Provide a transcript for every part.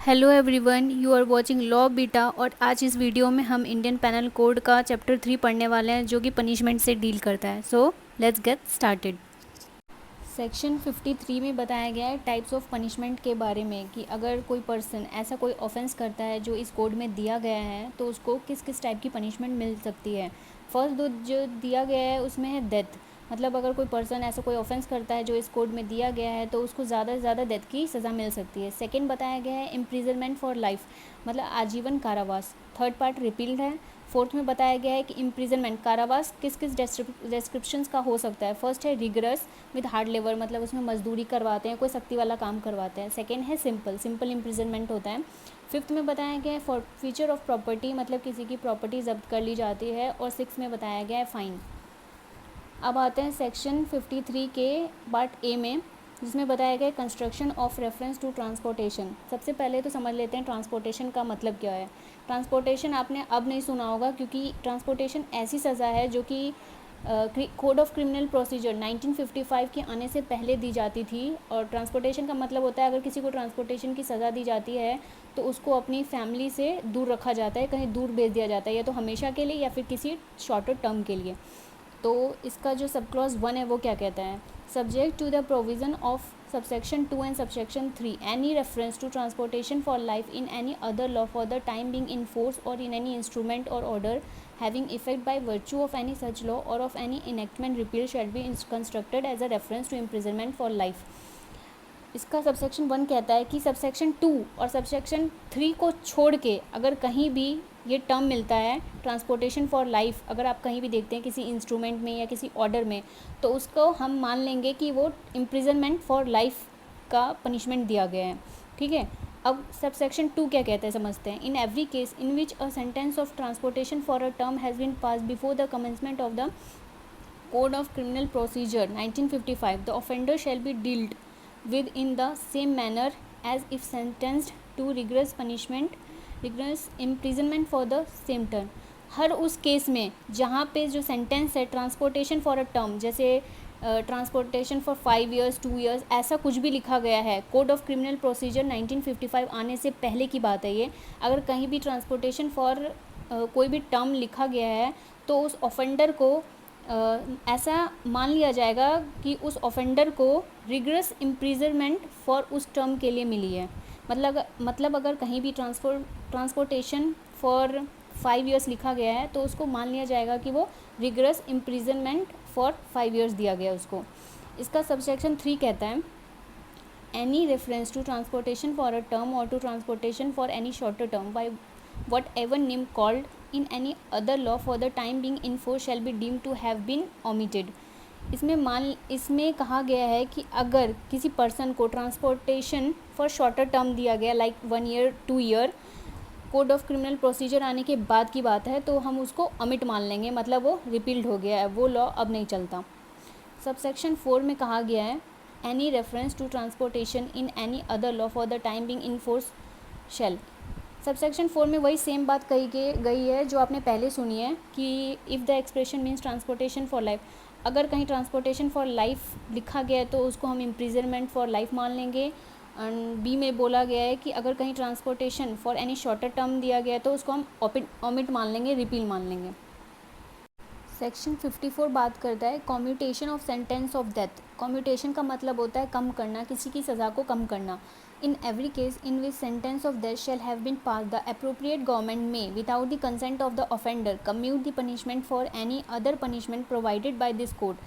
Hello everyone, you are watching law beta. और आज इस वीडियो में हम इंडियन पेनल कोड का चैप्टर 3 पढ़ने वाले हैं जो कि पनिशमेंट से डील करता है। So let's get started. Section 53 में बताया गया है टाइप्स ऑफ पनिशमेंट के बारे में कि अगर कोई पर्सन ऐसा कोई ऑफेंस करता है जो इस कोड में दिया गया है तो उसको किस किस टाइप की पनिशमेंट मिल सकती है। फर्स्ट जो दिया गया है उसमें है डेथ। मतलब अगर कोई पर्सन ऐसा कोई ऑफेंस करता है जो इस कोड में दिया गया है तो उसको ज़्यादा से ज़्यादा डेथ की सज़ा मिल सकती है। सेकंड बताया गया है इम्प्रिजनमेंट फॉर लाइफ, मतलब आजीवन कारावास। थर्ड पार्ट रिपील्ड है। फोर्थ में बताया गया है कि इम्प्रिजनमेंट कारावास किस किस डिस्क्रिप्शंस का हो सकता है। फर्स्ट है रिगरस विद हार्ड लेबर, मतलब उसमें मजदूरी करवाते हैं, कोई सख्ती वाला काम करवाते हैं। सेकेंड है सिंपल इम्प्रिजनमेंट होता है। फिफ्थ में बताया गया है फॉर फीचर ऑफ प्रॉपर्टी, मतलब किसी की प्रॉपर्टी जब्त कर ली जाती है। और सिक्स में बताया गया है फाइन। अब आते हैं सेक्शन 53 के पार्ट ए में, जिसमें बताया गया है construction of reference to transportation. सबसे पहले तो समझ लेते हैं ट्रांसपोर्टेशन का मतलब क्या है। ट्रांसपोर्टेशन आपने अब नहीं सुना होगा क्योंकि ट्रांसपोर्टेशन ऐसी सज़ा है जो कि कोड ऑफ क्रिमिनल प्रोसीजर 1955 के आने से पहले दी जाती थी। और ट्रांसपोर्टेशन का मतलब होता है अगर किसी को ट्रांसपोर्टेशन की सज़ा दी जाती है तो उसको अपनी फैमिली से दूर रखा जाता है, कहीं दूर भेज दिया जाता है, या तो हमेशा के लिए या फिर किसी शॉर्टर टर्म के लिए। तो इसका जो सब क्लॉज 1 है वो क्या कहता है, subject to the provision of subsection 2 and subsection 3 any reference to transportation for life in any other law for the time being in force और इन एनी इंस्ट्रूमेंट और order having effect by virtue of any such law or of any enactment repeal shall be constructed as a reference to imprisonment for life। इसका subsection 1 कहता है कि subsection 2 और subsection 3 को छोड़ के अगर कहीं भी ये टर्म मिलता है ट्रांसपोर्टेशन फॉर लाइफ, अगर आप कहीं भी देखते हैं किसी इंस्ट्रूमेंट में या किसी ऑर्डर में, तो उसको हम मान लेंगे कि वो इम्प्रिजनमेंट फॉर लाइफ का पनिशमेंट दिया गया है। ठीक है, अब सबसेक्शन 2 क्या कहते हैं समझते हैं। In every case in which a sentence of transportation for a term has been passed before the commencement of the code of criminal procedure 1955 the offender shall be dealt with in the same manner as if sentenced to rigorous imprisonment for the same term। हर उस case में जहाँ पे जो sentence है transportation for a term, जैसे transportation for 5 years 2 years ऐसा कुछ भी लिखा गया है, कोड ऑफ क्रिमिनल प्रोसीजर 1955 आने से पहले की बात है ये। अगर कहीं भी ट्रांसपोर्टेशन फॉर कोई भी टर्म लिखा गया है तो उस ऑफेंडर को ऐसा मान लिया जाएगा कि उस ऑफेंडर को रिगरस इम्प्रिजनमेंट फॉर उस टर्म के लिए मिली है। मतलब अगर कहीं भी ट्रांसपोर्टेशन फॉर 5 years लिखा गया है तो उसको मान लिया जाएगा कि वो रिगरस इम्प्रिजनमेंट फॉर 5 years दिया गया उसको। इसका सबसेक्शन 3 कहता है any reference to transportation for a term और to transportation for any shorter term by whatever name called in any other law for the time being in force shall be deemed to have been omitted। इसमें कहा गया है कि अगर किसी person को transportation for shorter term दिया गया like 1 year 2 year, code of criminal procedure आने के बाद की बात है, तो हम उसको अमिट मान लेंगे, मतलब वो रिपील्ड हो गया है, वो लॉ अब नहीं चलता। सबसेक्शन 4 में कहा गया है any reference to transportation in any other law for the time being in force shall. Subsection 4 में वही सेम बात कही गई है जो आपने पहले सुनी है कि if the expression means transportation for life, अगर कहीं ट्रांसपोर्टेशन फॉर लाइफ लिखा गया है तो उसको हम इम्प्रिजनमेंट फॉर लाइफ मान लेंगे। एंड बी में बोला गया है कि अगर कहीं transportation for any shorter term दिया गया है तो उसको हम ओमिट मान लेंगे, रिपील मान लेंगे। सेक्शन 54 बात करता है commutation of sentence of death. Commutation का मतलब होता है कम करना, किसी की सज़ा को कम करना। In every case in which sentence of death shall have been passed, the appropriate government may, without the consent of the offender, commute the punishment for any other punishment provided by this code।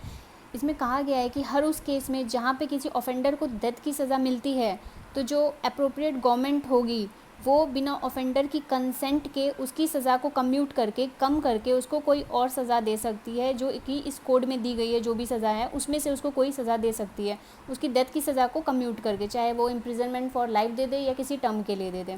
इसमें कहा गया है कि हर उस case में जहाँ पे किसी ऑफेंडर को डेथ की सज़ा मिलती है तो जो अप्रोप्रिएट गवर्नमेंट होगी वो बिना ऑफेंडर की कंसेंट के उसकी सज़ा को कम्यूट करके, कम करके उसको कोई और सज़ा दे सकती है जो कि इस कोड में दी गई है। जो भी सज़ा है उसमें से उसको कोई सज़ा दे सकती है, उसकी डेथ की सज़ा को कम्यूट करके, चाहे वो इम्प्रिजनमेंट फॉर लाइफ दे दे या किसी टर्म के लिए दे दे।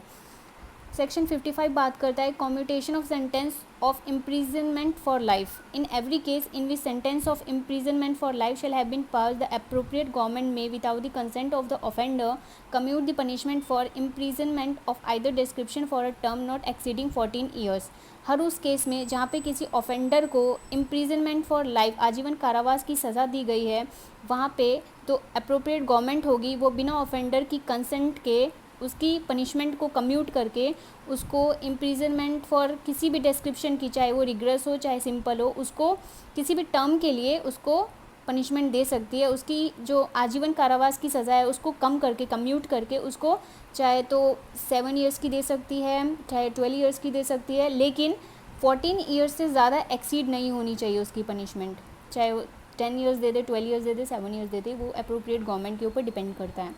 सेक्शन 55 बात करता है commutation of sentence of imprisonment for life. In every case in which sentence of imprisonment for life shall have been pass, the appropriate government may, without the consent of the offender, commute the punishment for imprisonment of either description for a term not exceeding 14 years। हर उस case में जहाँ पे किसी offender को imprisonment for life, आजीवन कारावास की सज़ा दी गई है, वहाँ पे तो अप्रोप्रिएट गवर्नमेंट होगी वो बिना ऑफेंडर की कंसेंट के उसकी पनिशमेंट को कम्यूट करके उसको इम्प्रिजनमेंट फॉर किसी भी डिस्क्रिप्शन की, चाहे वो रिग्रेस हो चाहे सिंपल हो, उसको किसी भी टर्म के लिए उसको पनिशमेंट दे सकती है। उसकी जो आजीवन कारावास की सज़ा है उसको कम करके, कम्यूट करके उसको चाहे तो 7 ईयर्स की दे सकती है, चाहे 12 ईयर्स की दे सकती है, लेकिन 14 ईयर्स से ज़्यादा एक्सीड नहीं होनी चाहिए उसकी पनिशमेंट। चाहे वो 10 ईयर्स दे दे, 12 ईयर्स दे दे, 7 ईयर्स दे दे, वो अप्रोप्रिएट गवर्नमेंट के ऊपर डिपेंड करता है।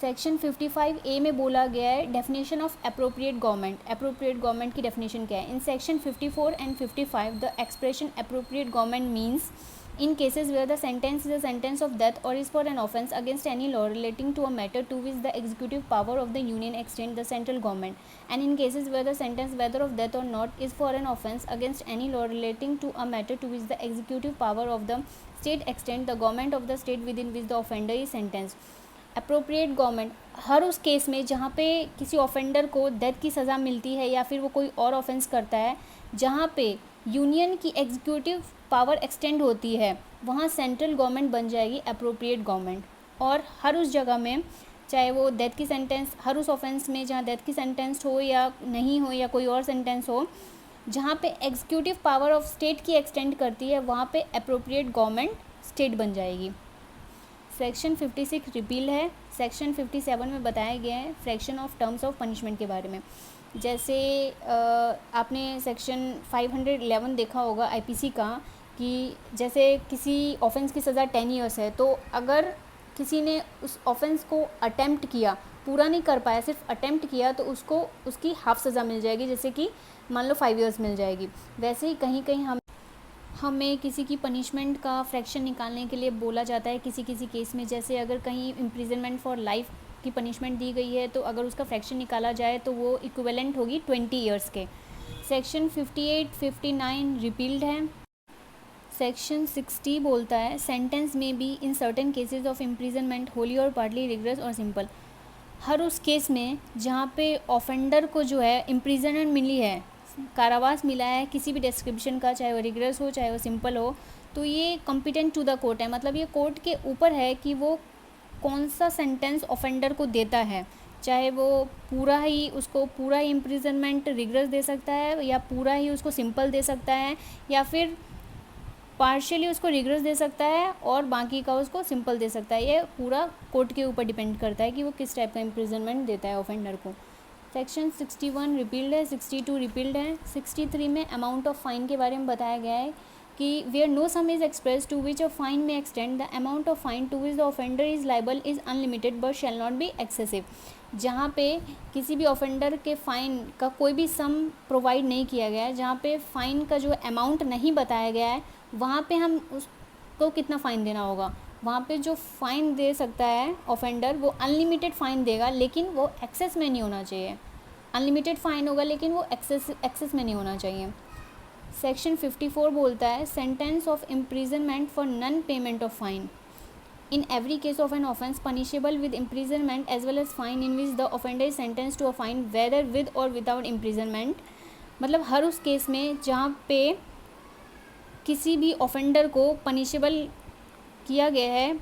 सेक्शन 55A में बोला गया है definition of appropriate government. Appropriate government की डेफिनेशन क्या है? In section 54 and 55 the expression appropriate government means in cases where the sentence is a sentence of death or is for an offence against any law relating to a matter to which the executive power of the union extend the central government, and in cases where the sentence whether of death or not is for an offence against any law relating to a matter to which the executive power of the state extend the government of the state within which the offender is sentenced. Appropriate government हर उस case में जहाँ पे किसी offender को death की सज़ा मिलती है या फिर वो कोई और ऑफेंस करता है, जहाँ पे यूनियन की एग्जीक्यूटिव पावर एक्सटेंड होती है, वहाँ सेंट्रल गवर्नमेंट बन जाएगी अप्रोप्रिएट गवर्नमेंट। और हर उस जगह में चाहे वो डेथ की सेंटेंस, हर उस ऑफेंस में जहाँ डेथ की सेंटेंस हो या नहीं हो या कोई और सेंटेंस हो, जहाँ पे एग्जीक्यूटिव पावर ऑफ स्टेट की एक्सटेंड करती है, वहाँ पे अप्रोप्रिएट गवर्नमेंट स्टेट बन जाएगी। सेक्शन 56 रिपील है। सेक्शन 57 में बताया गया है fraction of terms of punishment के बारे में। जैसे आपने सेक्शन 511 देखा होगा आईपीसी का, कि जैसे किसी ऑफेंस की सज़ा 10 ईयर्स है, तो अगर किसी ने उस ऑफेंस को अटेम्प्ट किया, पूरा नहीं कर पाया, सिर्फ अटेम्प्ट किया, तो उसको उसकी हाफ सज़ा मिल जाएगी, जैसे कि मान लो 5 ईयर्स मिल जाएगी। वैसे ही कहीं कहीं हमें किसी की पनिशमेंट का फ्रैक्शन निकालने के लिए बोला जाता है किसी किसी केस में। जैसे अगर कहीं इम्प्रिजनमेंट फॉर लाइफ की पनिशमेंट दी गई है, तो अगर उसका फ्रैक्शन निकाला जाए तो वो इक्विवेलेंट होगी 20 ईयर्स के। सेक्शन 58, 59 रिपील्ड है। सेक्शन 60 बोलता है सेंटेंस में be in certain cases of imprisonment Holi और पार्टली रिग्रेस और सिंपल। हर उस केस में जहाँ पे ऑफेंडर को जो है इम्प्रिजनमेंट मिली है, कारावास मिला है किसी भी डिस्क्रिप्शन का, चाहे वो रिग्रेस हो चाहे वो सिंपल हो, तो ये कॉम्पिटेंट टू द कोर्ट है। मतलब ये कोर्ट के ऊपर है कि वो कौन सा सेंटेंस ऑफेंडर को देता है, चाहे वो पूरा ही उसको पूरा ही इम्प्रिजनमेंट रिग्रेस दे सकता है, या पूरा ही उसको सिंपल दे सकता है, या फिर पार्शियली उसको रिग्रेस दे सकता है और बाकी का उसको सिंपल दे सकता है। ये पूरा कोर्ट के ऊपर डिपेंड करता है कि वो किस टाइप का इम्प्रिजनमेंट देता है ऑफेंडर को। सेक्शन 61 रिपील्ड है, 62 रिपील्ड है। 63 में अमाउंट ऑफ फाइन के बारे में बताया गया है कि where no sum is express to which a fine may extend the amount of fine to which the offender is liable is unlimited but shall not be excessive. जहाँ पे किसी भी ऑफेंडर के फ़ाइन का कोई भी सम प्रोवाइड नहीं किया गया है, जहाँ पे फ़ाइन का जो अमाउंट नहीं बताया गया है, वहाँ पे हम उसको कितना फ़ाइन देना होगा, वहाँ पे जो फ़ाइन दे सकता है ऑफेंडर वो अनलिमिटेड फ़ाइन देगा, लेकिन वो एक्सेस में नहीं होना चाहिए। अनलिमिटेड फ़ाइन होगा लेकिन वो एक्सेस में नहीं होना चाहिए। सेक्शन 54 बोलता है sentence of imprisonment for non payment of fine in every case of an offence punishable with imprisonment as well as fine in which the offender is sentenced to a fine whether with or without imprisonment। मतलब हर उस case में जहाँ पे किसी भी offender को punishable किया गया है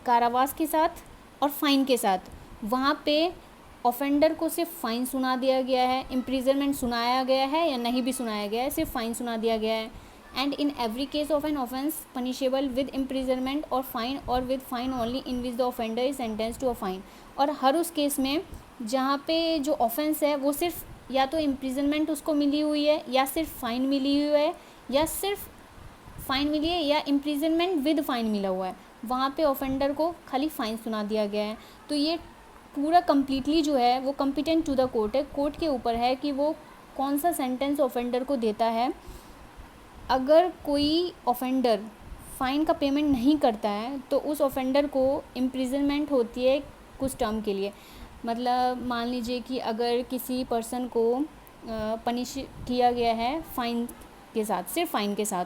कारावास के साथ और फाइन के साथ, वहाँ पे ऑफेंडर को सिर्फ फ़ाइन सुना दिया गया है, इम्प्रिजनमेंट सुनाया गया है या नहीं भी सुनाया गया है, सिर्फ फ़ाइन सुना दिया गया है। And in every case of an offence punishable with imprisonment और फाइन और with fine only in which the offender is sentence to a fine. और हर उस केस में जहाँ पे जो ऑफेंस है वो सिर्फ या तो इम्प्रिजनमेंट उसको मिली हुई है, या सिर्फ फ़ाइन मिली हुई है, या सिर्फ फ़ाइन मिली है या इम्प्रिजनमेंट विद फ़ाइन मिला हुआ है, वहाँ पे ऑफेंडर को खाली फ़ाइन सुना दिया गया है। तो ये पूरा कम्प्लीटली जो है वो कम्पिटेंट टू द कोर्ट है, कोर्ट के ऊपर है कि वो कौन सा सेंटेंस ऑफेंडर को देता है। अगर कोई ऑफेंडर फ़ाइन का पेमेंट नहीं करता है तो उस ऑफेंडर को इम्प्रिजनमेंट होती है कुछ टर्म के लिए। मतलब मान लीजिए कि अगर किसी पर्सन को पनिश किया गया है फ़ाइन के साथ, सिर्फ फ़ाइन के साथ,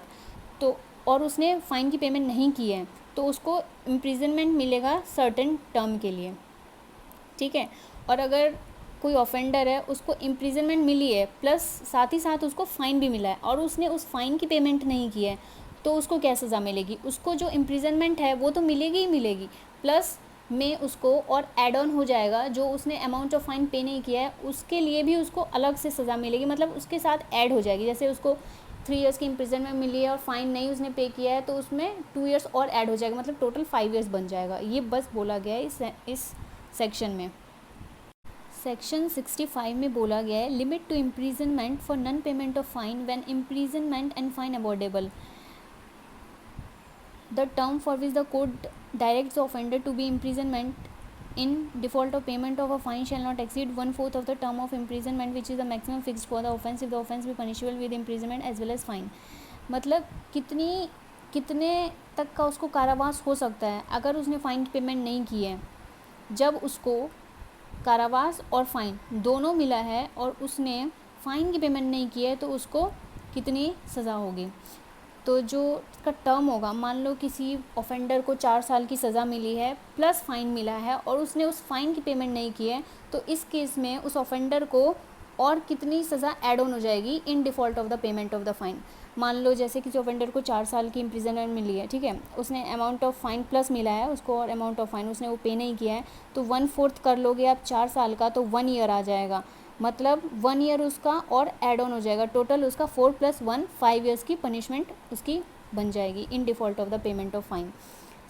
तो और उसने फ़ाइन की पेमेंट नहीं की है, तो उसको इम्प्रिजनमेंट मिलेगा सर्टेन टर्म के लिए, ठीक है। और अगर कोई ऑफेंडर है उसको इम्प्रिजनमेंट मिली है प्लस साथ ही साथ उसको फ़ाइन भी मिला है और उसने उस फ़ाइन की पेमेंट नहीं की है, तो उसको क्या सज़ा मिलेगी? उसको जो इम्प्रिजनमेंट है वो तो मिलेगी ही मिलेगी, प्लस में उसको और एड ऑन हो जाएगा, जो उसने अमाउंट ऑफ फाइन पे नहीं किया है उसके लिए भी उसको अलग से सज़ा मिलेगी, मतलब उसके साथ ऐड हो जाएगी। जैसे उसको 3 इयर्स की इम्प्रिजनमेंट मिली है और फाइन नहीं उसने पे किया है तो उसमें 2 इयर्स और ऐड हो जाएगा, मतलब टोटल 5 इयर्स बन जाएगा। ये बस बोला गया है इस सेक्शन में। सेक्शन 65 में बोला गया है limit to imprisonment for non payment of fine when imprisonment and fine awardable. The term for which the code directs the offender to be imprisonment in default of payment of a fine shall not exceed 1/4 of the term of imprisonment which is the maximum fixed for the offence if the offence be punishable with imprisonment as well as fine। मतलब कितने तक का उसको कारावास हो सकता है अगर उसने फ़ाइन की पेमेंट नहीं की है। जब उसको कारावास और फ़ाइन दोनों मिला है और उसने फ़ाइन की पेमेंट नहीं की है तो उसको कितनी सज़ा होगी। तो जो इसका टर्म होगा, मान लो किसी ऑफेंडर को 4 साल की सज़ा मिली है प्लस फ़ाइन मिला है और उसने उस फ़ाइन की पेमेंट नहीं की है, तो इस केस में उस ऑफेंडर को और कितनी सज़ा ऐड ऑन हो जाएगी in default of the payment of the fine. मान लो जैसे किसी ऑफेंडर को 4 साल की इम्प्रिजनमेंट मिली है, ठीक है, उसने अमाउंट ऑफ फ़ाइन प्लस मिला है उसको और अमाउंट ऑफ फ़ाइन उसने वो पे नहीं किया है, तो 1/4 कर लोगे आप 4 साल का तो 1 ईयर आ जाएगा, मतलब 1 ईयर उसका और ऐड ऑन हो जाएगा, टोटल उसका 4 + 1 5 इयर्स की पनिशमेंट उसकी बन जाएगी in default of the payment of fine.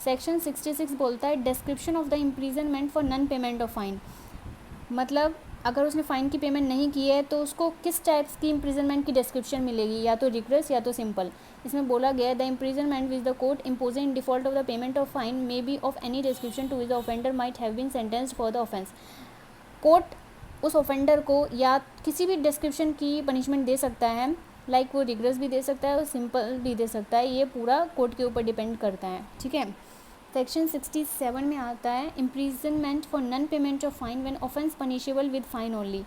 Section 66 बोलता है description of the imprisonment for non payment of fine. मतलब अगर उसने फ़ाइन की पेमेंट नहीं की है तो उसको किस टाइप्स की इम्प्रीजनमेंट की डिस्क्रिप्शन मिलेगी, या तो रिग्रेस या तो सिंपल। इसमें बोला गया है the imprisonment which the court imposing in default of the payment of fine may be of any description to which the offender might have been sentenced for the offence. Court उस offender को या किसी भी description की punishment दे सकता है, like वो regret भी दे सकता है और सिंपल भी दे सकता है, ये पूरा कोर्ट के ऊपर डिपेंड करता है, ठीक है। सेक्शन 67 में आता है imprisonment for non payment of fine when offence punishable with fine only.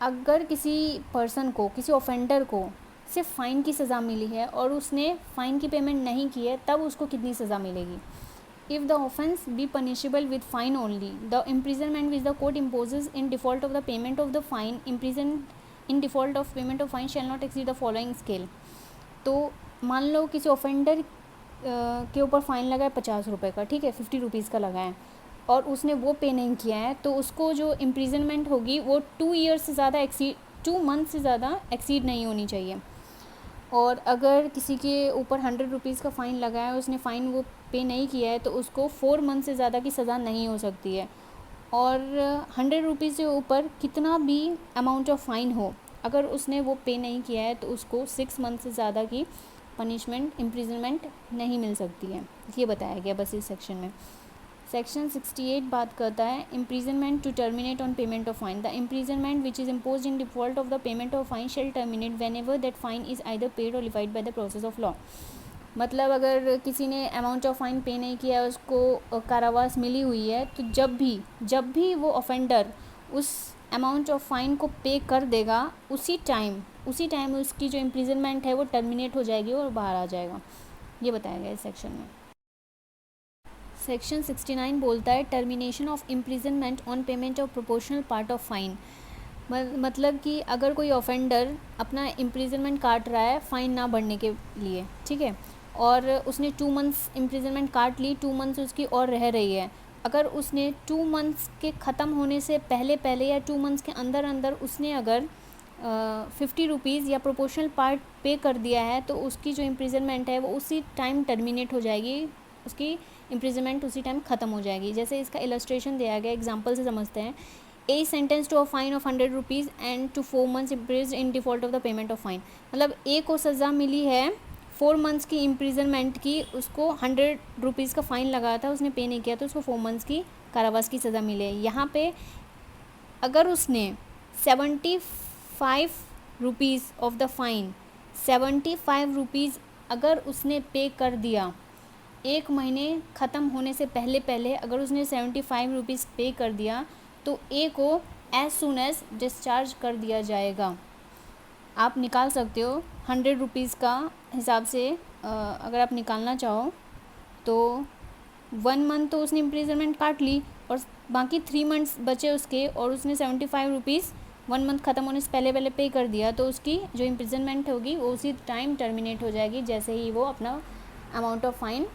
अगर किसी पर्सन को, किसी ऑफेंडर को सिर्फ फ़ाइन की सज़ा मिली है और उसने फ़ाइन की पेमेंट नहीं की है, तब उसको कितनी सज़ा मिलेगी। If the offence be punishable with fine only, the imprisonment which the court imposes in default of the payment of the fine, imprisoned in default of payment of fine shall not exceed the following scale। तो मान लो किसी offender के ऊपर fine लगा है 50 रुपये का, ठीक है, 50 रुपीज़ का लगा है और उसने वो पे नहीं किया है, तो उसको जो इम्प्रिजनमेंट होगी वो 2 ईयर्स से ज़्यादा 2 मंथ से ज़्यादा एक्सीड नहीं होनी चाहिए। और अगर किसी के ऊपर 100 रुपीज़ का फ़ाइन लगा है, उसने फ़ाइन वो पे नहीं किया है, तो उसको 4 मंथ से ज़्यादा की सज़ा नहीं हो सकती है। और 100 रुपीज़ से ऊपर कितना भी अमाउंट ऑफ फ़ाइन हो, अगर उसने वो पे नहीं किया है तो उसको 6 मंथ से ज़्यादा की पनिशमेंट, इम्प्रिजनमेंट नहीं मिल सकती है। ये बताया गया बस इस सेक्शन में। सेक्शन 68 बात करता है imprisonment to terminate on payment of fine. The imprisonment which is imposed in default of the payment of fine shall terminate whenever that fine is either paid or levied by the process of law. मतलब अगर किसी ने amount of fine पे नहीं किया है, उसको कारावास मिली हुई है, तो जब भी वो ऑफेंडर उस अमाउंट ऑफ फाइन को पे कर देगा, उसी टाइम उसकी जो इम्प्रीजनमेंट है वो टर्मिनेट हो जाएगी और बाहर आ जाएगा। ये बताया गया इस सेक्शन में। सेक्शन 69 बोलता है termination of imprisonment on payment of proportional part of fine. मतलब कि अगर कोई ऑफेंडर अपना इम्प्रिजनमेंट काट रहा है फ़ाइन ना भरने के लिए, ठीक है, और उसने 2 मंथ्स इम्प्रिजनमेंट काट ली, 2 मंथ्स उसकी और रह रही है, अगर उसने 2 मंथ्स के ख़त्म होने से पहले या 2 मंथ्स के अंदर उसने अगर 50 रुपीज़ या प्रोपोर्शनल पार्ट पे कर दिया है, तो उसकी जो इम्प्रिजनमेंट है वो उसी टाइम टर्मिनेट हो जाएगी, उसकी इम्प्रिजनमेंट उसी टाइम ख़त्म हो जाएगी। जैसे इसका इलस्ट्रेशन दिया गया, एग्जांपल से समझते हैं। A sentence to a fine of 100 rupees and to 4 months imprisonment in default of the payment of fine. मतलब ए को सज़ा मिली है 4 मंथ्स की इम्प्रिजनमेंट की, उसको 100 रुपीज़ का फ़ाइन लगा था, उसने पे नहीं किया तो उसको 4 मंथ्स की कारावास की सज़ा मिली है। यहाँ पे अगर उसने 75 rupees of the fine, 75 rupees अगर उसने पे कर दिया, 1 महीने ख़त्म होने से पहले अगर उसने 75 रुपीज़ पे कर दिया, तो ए को एज सुन एज डिस्चार्ज कर दिया जाएगा। आप निकाल सकते हो 100 रुपीज़ का हिसाब से, अगर आप निकालना चाहो तो 1 मंथ तो उसने इम्प्रिजनमेंट काट ली और बाकी 3 मंथ्स बचे उसके, और उसने 75 रुपीज़ 1 मंथ ख़त्म होने से पहले पे कर दिया, तो उसकी जो इम्प्रिजनमेंट होगी वो उसी टाइम टर्मिनेट हो जाएगी जैसे ही वो अपना अमाउंट ऑफ फाइन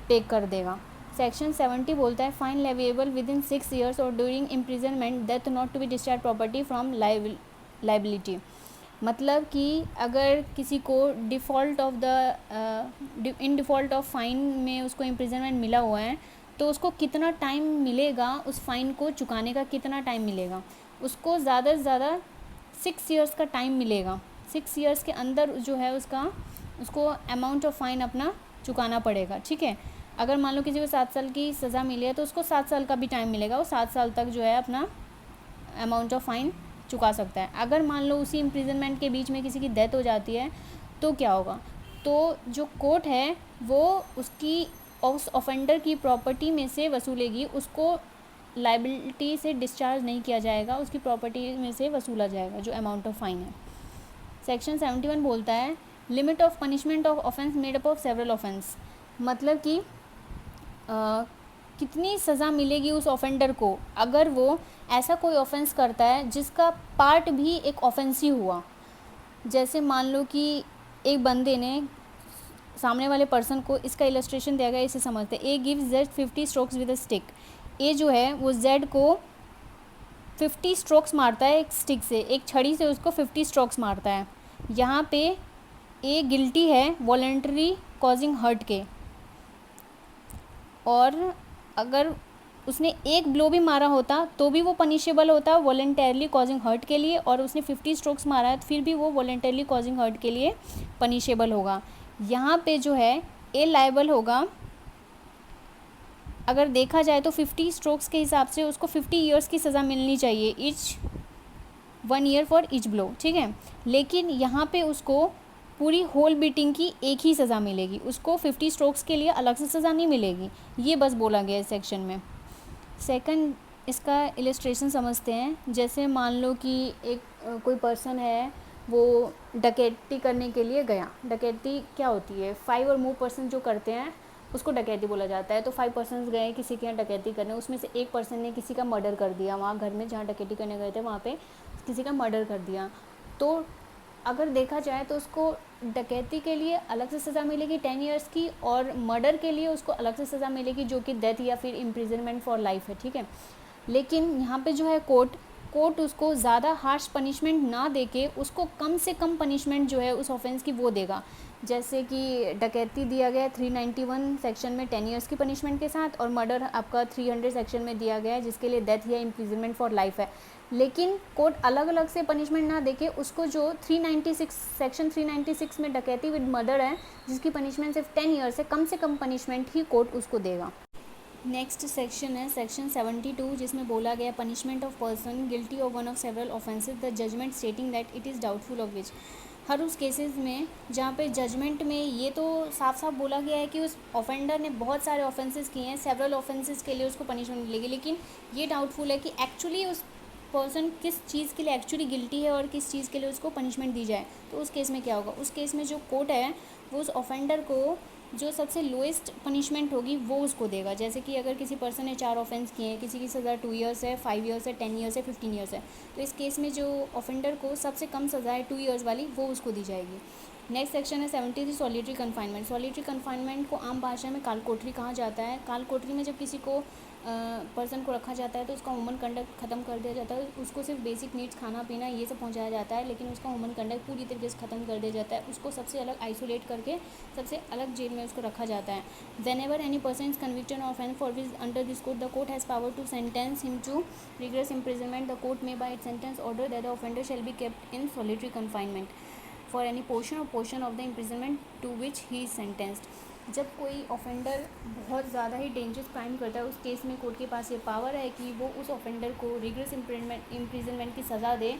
पे कर देगा। सेक्शन 70 बोलता है fine leviable within 6 years or during imprisonment death not to be discharge property from liability. मतलब कि अगर किसी को default of the in default of fine में उसको इम्प्रिजनमेंट मिला हुआ है तो उसको कितना टाइम मिलेगा, उस फ़ाइन को चुकाने का कितना टाइम मिलेगा, उसको ज़्यादा से ज़्यादा 6 ईयर्स का टाइम मिलेगा। 6 ईयर्स के अंदर जो है उसको अमाउंट ऑफ फ़ाइन अपना चुकाना पड़ेगा, ठीक है। अगर मान लो किसी को 7 साल की सज़ा मिली है तो उसको 7 साल का भी टाइम मिलेगा, वो 7 साल तक जो है अपना अमाउंट ऑफ फ़ाइन चुका सकता है। अगर मान लो उसी इम्प्रिजनमेंट के बीच में किसी की डेथ हो जाती है तो क्या होगा, तो जो कोर्ट है वो उस ऑफेंडर की प्रॉपर्टी में से वसूलेगी, उसको लाइबिलिटी से डिस्चार्ज नहीं किया जाएगा, उसकी प्रॉपर्टी में से वसूला जाएगा जो अमाउंट ऑफ फाइन है। सेक्शन 71 बोलता है limit of punishment of offence made up of several offence. मतलब कि कितनी सज़ा मिलेगी उस ऑफेंडर को अगर वो ऐसा कोई ऑफेंस करता है जिसका पार्ट भी एक ऑफेंस ही हुआ। जैसे मान लो कि एक बंदे ने सामने वाले पर्सन को, इसका इलस्ट्रेशन दिया गया, इसे समझते हैं। A gives Z 50 strokes with a stick. A जो है वो जेड को 50 स्ट्रोक्स मारता है एक स्टिक से, एक छड़ी से उसको 50 स्ट्रोक्स मारता है। यहाँ पे ए गिल्टी है वॉलेंटरी कॉजिंग हर्ट के, और अगर उसने एक ब्लो भी मारा होता तो भी वो पनिशेबल होता वॉलेंटरली कॉजिंग हर्ट के लिए, और उसने 50 स्ट्रोक्स मारा है तो फिर भी वो वॉलेंटरली कॉजिंग हर्ट के लिए पनिशेबल होगा। यहाँ पे जो है ए लायबल होगा, अगर देखा जाए तो 50 स्ट्रोक्स के हिसाब से उसको 50 ईयर्स की सज़ा मिलनी चाहिए, each 1 year for each blow, ठीक है। लेकिन यहाँ पे उसको पूरी होल बीटिंग की एक ही सज़ा मिलेगी, उसको 50 स्ट्रोक्स के लिए अलग से सज़ा नहीं मिलेगी। ये बस बोला गया है सेक्शन में। सेकंड, इसका इलस्ट्रेशन समझते हैं। जैसे मान लो कि एक कोई पर्सन है, वो डकैती करने के लिए गया। डकैती क्या होती है, 5 और मोर पर्सन जो करते हैं उसको डकैती बोला जाता है। तो 5 पर्सन्स गए किसी के यहाँ डकैती करने, उसमें से एक पर्सन ने किसी का मर्डर कर दिया, वहाँ घर में जहाँ डकैती करने गए थे वहाँ पे किसी का मर्डर कर दिया। तो अगर देखा जाए तो उसको डकैती के लिए अलग से सज़ा मिलेगी 10 ईयर्स की, और मर्डर के लिए उसको अलग से सज़ा मिलेगी जो कि डेथ या फिर इम्प्रिजनमेंट फॉर लाइफ है, ठीक है। लेकिन यहाँ पे जो है कोर्ट उसको ज़्यादा हार्श पनिशमेंट ना देके उसको कम से कम पनिशमेंट जो है उस ऑफेंस की वो देगा। जैसे कि डकैती दिया गया 391 सेक्शन में 10 ईयर्स की पनिशमेंट के साथ, और मर्डर आपका 300 सेक्शन में दिया गया है जिसके लिए डेथ या इम्प्रिजनमेंट फॉर लाइफ है। लेकिन कोर्ट अलग अलग से पनिशमेंट ना देके उसको जो 396 सेक्शन 396 में डकैती विद मर्डर है जिसकी पनिशमेंट सिर्फ 10 ईयर्स है, कम से कम पनिशमेंट ही कोर्ट उसको देगा। नेक्स्ट सेक्शन है सेक्शन 72, जिसमें बोला गया punishment of person guilty of one of several offences the judgment stating that it is doubtful of which. हर उस केसेस में जहाँ पे जजमेंट में ये तो साफ साफ बोला गया है कि उस ऑफेंडर ने बहुत सारे ऑफेंसेस किए हैं, सेवरल ऑफेंसेस के लिए उसको पनिशमेंट मिलेगी, लेकिन ये डाउटफुल है कि एक्चुअली उस पर्सन किस चीज़ के लिए एक्चुअली गिल्टी है और किस चीज़ के लिए उसको पनिशमेंट दी जाए। तो उस केस में क्या होगा, उस केस में जो कोर्ट है वो उस ऑफेंडर को जो सबसे लोएस्ट पनिशमेंट होगी वो उसको देगा। जैसे कि अगर किसी पर्सन ने 4 ऑफेंस किए हैं, किसी की सज़ा 2 ईयर्स है, 5 ईयर्स है, 10 ईयर्स है, 15 ईयर्स है, तो इस केस में जो ऑफेंडर को सबसे कम सज़ा है 2 ईयर्स वाली वो उसको दी जाएगी। नेक्स्ट सेक्शन है 73 सॉलिटरी कन्फाइनमेंट। सॉलिटरी कन्फाइनमेंट को आम भाषा में काल कोठरी कहा जाता है। काल कोठरी में जब किसी को पर्सन को रखा जाता है तो उसका ह्यूमन कंडक्ट ख़त्म कर दिया जाता है, उसको सिर्फ बेसिक नीड्स खाना पीना ये सब पहुंचाया जाता है, लेकिन उसका ह्यूमन कंडक्ट पूरी तरीके से ख़त्म कर दिया जाता है। उसको सबसे अलग आइसोलेट करके सबसे अलग जेल में उसको रखा जाता है। Whenever any person is convicted of an for which under this code the court has power to sentence him to rigorous imprisonment, the court may by it sentence order that the offender shall be kept in solitary confinement for any portion of the imprisonment to which he is sentenced. जब कोई offender बहुत ज़्यादा ही dangerous crime करता है उस case में court के पास ये पावर है कि वो उस ऑफेंडर को रिग्रेस इम्प्रिजनमेंट की सज़ा दे,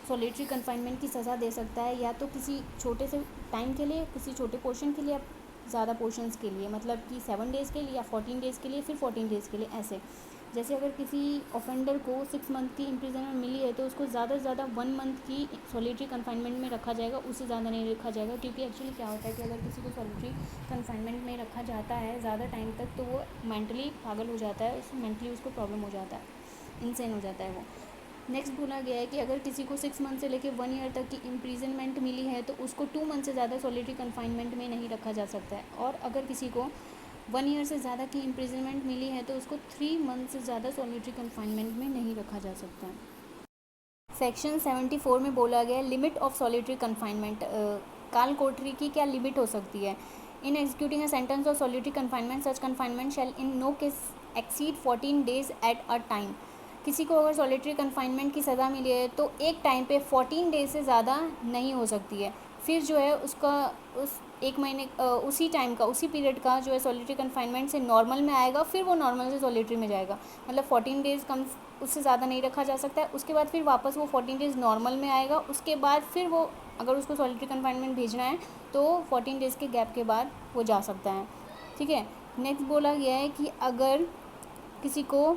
सॉलिटरी कन्फाइनमेंट की सज़ा दे सकता है, या तो किसी छोटे से टाइम के लिए, किसी छोटे पोर्शन के लिए, या ज़्यादा पोर्शंस के लिए, मतलब कि 7 डेज़ के लिए या 14 डेज़ के लिए, फिर 14 डेज़ के लिए, ऐसे। जैसे अगर किसी ऑफेंडर को 6 मंथ की इम्प्रिजनमेंट मिली है तो उसको ज़्यादा से ज़्यादा 1 मंथ की सॉलिटरी कन्फाइनमेंट में रखा जाएगा, उससे ज़्यादा नहीं रखा जाएगा। क्योंकि एक्चुअली क्या होता है कि अगर किसी को सॉलिटरी कन्फाइनमेंट में रखा जाता है ज़्यादा टाइम तक तो वो मेंटली पागल हो जाता है, मेंटली उसको प्रॉब्लम हो जाता है, इंसेन हो जाता है वो। नेक्स्ट बोला गया है कि अगर किसी को 6 मंथ से लेकर 1 ईयर तक की इम्प्रिजनमेंट मिली है तो उसको 2 मंथ से ज़्यादा सॉलिटरी कन्फाइनमेंट में नहीं रखा जा सकता है। और अगर किसी को 1 ईयर से ज़्यादा की इम्प्रिजनमेंट मिली है तो उसको 3 मंथ से ज़्यादा सॉलिटरी कन्फाइनमेंट में नहीं रखा जा सकता है। सेक्शन 74 में बोला गया है लिमिट ऑफ सॉलिटरी कन्फाइनमेंट, काल कोठरी की क्या लिमिट हो सकती है। In executing a sentence of solitary confinement such confinement shall in no case exceed 14 days at a time. किसी को अगर सॉलिटरी कन्फाइनमेंट की सज़ा मिली है तो एक टाइम पे 14 डेज से ज़्यादा नहीं हो सकती है। फिर जो है उसका उस एक महीने उसी टाइम का उसी पीरियड का जो है सॉलिटरी कन्फाइनमेंट से नॉर्मल में आएगा, फिर वो नॉर्मल से सॉलिटरी में जाएगा। मतलब 14 डेज़ कम उससे ज़्यादा नहीं रखा जा सकता है। उसके बाद फिर वापस वो 14 डेज़ नॉर्मल में आएगा। उसके बाद फिर वो अगर उसको सॉलिटरी कन्फाइनमेंट भेजना है तो 14 डेज़ के गैप के बाद वो जा सकता है। ठीक है। नेक्स्ट बोला गया है कि अगर किसी को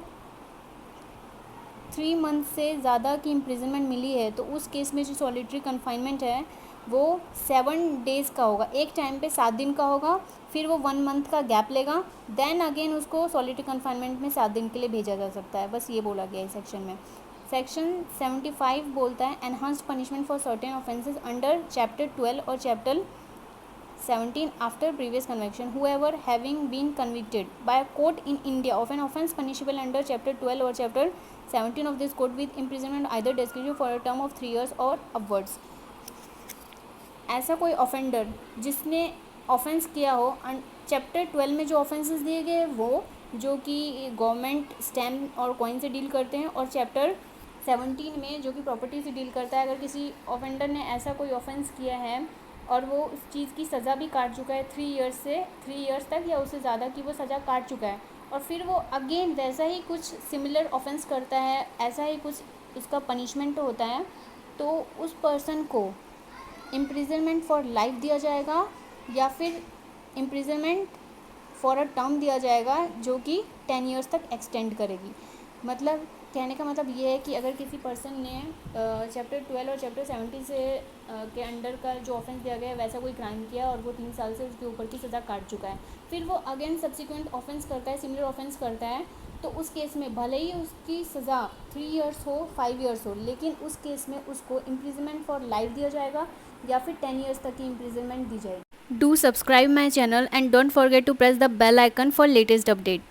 3 मंथ से ज़्यादा की इम्प्रिजनमेंट मिली है तो उस केस में जो सॉलिटरी कन्फाइनमेंट है वो 7 डेज़ का होगा। एक टाइम पे 7 दिन का होगा, फिर वो 1 मंथ का गैप लेगा, देन अगेन उसको सॉलिटरी कन्फाइनमेंट में 7 दिन के लिए भेजा जा सकता है। बस ये बोला गया है सेक्शन में। सेक्शन 75 बोलता है enhanced punishment for certain offences under chapter 12 और chapter 17 after previous conviction, whoever having been convicted by a court in India of an offence punishable under chapter 12 or chapter 17 of this code with imprisonment either discretion for a term of 3 years or upwards। ऐसा कोई offender जिसने offence किया हो chapter 12 में जो offences दिए गए वो जो कि गवर्नमेंट स्टैम्प और कॉइन से डील करते हैं, और चैप्टर 17 में जो कि प्रॉपर्टी से डील करता है। अगर किसी ऑफेंडर ने ऐसा कोई ऑफेंस किया है और वो उस चीज़ की सज़ा भी काट चुका है 3 ईयर्स तक या उससे ज़्यादा की वो सज़ा काट चुका है, और फिर वो अगेन वैसा ही कुछ सिमिलर ऑफेंस करता है, ऐसा ही कुछ उसका पनिशमेंट होता है, तो उस पर्सन को इम्प्रिजनमेंट फॉर लाइफ दिया जाएगा या फिर इम्प्रिजनमेंट फॉर अ टर्म दिया जाएगा जो कि 10 ईयर्स तक एक्सटेंड करेगी। मतलब कहने का मतलब ये है कि अगर किसी पर्सन ने चैप्टर 12 और चैप्टर 70 से के अंडर का जो ऑफेंस दिया गया है वैसा कोई क्राइम किया और वो 3 साल से उसके ऊपर की सज़ा काट चुका है, फिर वो अगेन सब्सिक्वेंट ऑफेंस करता है, सिमिलर ऑफेंस करता है, तो उस केस में भले ही उसकी सज़ा 3 ईयर्स हो 5 ईयर्स हो, लेकिन उस केस में उसको इम्प्रिजनमेंट फॉर लाइफ दिया जाएगा या फिर 10 ईयर्स तक की इम्प्रिजनमेंट दी जाएगी। Do subscribe my channel and don't forget to press the bell icon for latest update.